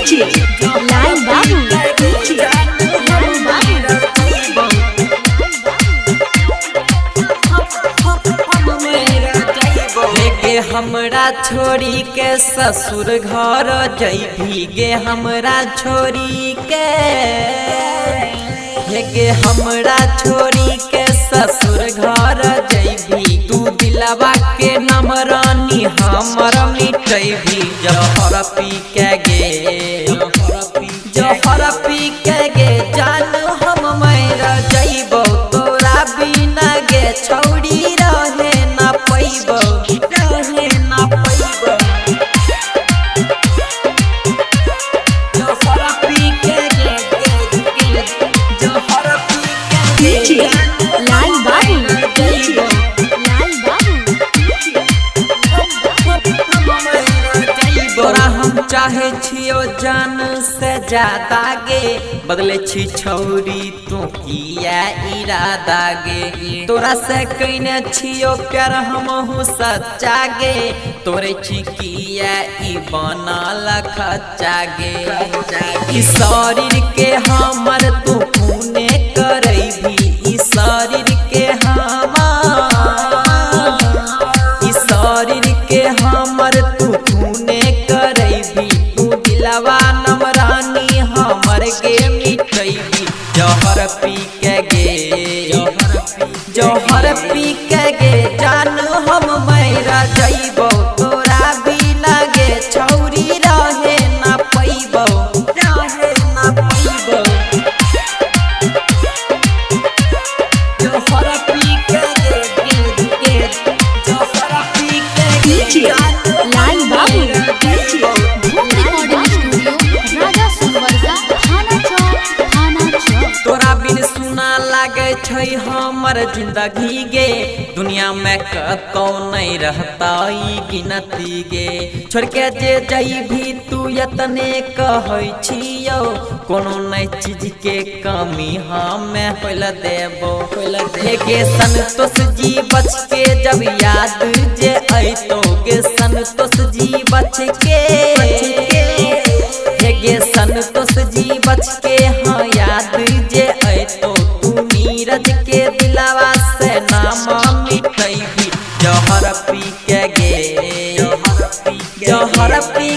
DJ लाल बाबू DJ लाल बाबू गे हमरा छोड़ी के ससुर घर जैभी गे हमरा छोड़ी के गे हमरा छोड़ी के ससुर घर जैभी तू दिलवा के नाम रानी हमर मिटैभी जहर पी के गे जहर पी के गे जान हम मर जइबो तोरा बिना गे छौड़ी रहे ना पैबो रहे ना पैबो जहर पी के गे जहर पी के डीजे लाल बाबू डीजे लाल बाबू तोरा हम चाहे छियो जान से ज्यादा गे बदले छी छौरी तू किया इरादा गे तोरा से कइने छियो प्यार हमहु सच्चा गे तोरे छी किया ई बनल खच्चा गे ई शरीर के हमर तू खूने करैभी ई शरीर के ई शरीर के हमर तू खूने करैभी तू दिलवा नमरानी हमर गे मिटैभी जहर पी के गे जहर पी के गे जान हम मर जइबो तोरा बिना गे छौरी रहे ना पैबो रहे ना पैबो जहर पी के गे जहर पी के डीजे लाल बाबू डीजे रिकॉर्डिंग स्टूडियो राजा सुनवरसा थाना चौक तोरा बिन सुना लागे छै हमर जिंदगी गे दुनिया में कतौ नहीं रहता ई गिनती गे छोड़ के जे जइभी तू यतने कहै छियो कोनो नहीं चीज के कमी हमें होइल देबो गे संतोष जी बच के जब याद जे अइतो गे संतोष जी बच के गे संतोष जी बच के हाँ याद जे अइतो तू नीरज के दिलावा से नाम मिटैभी जहर पी के गे जहर पी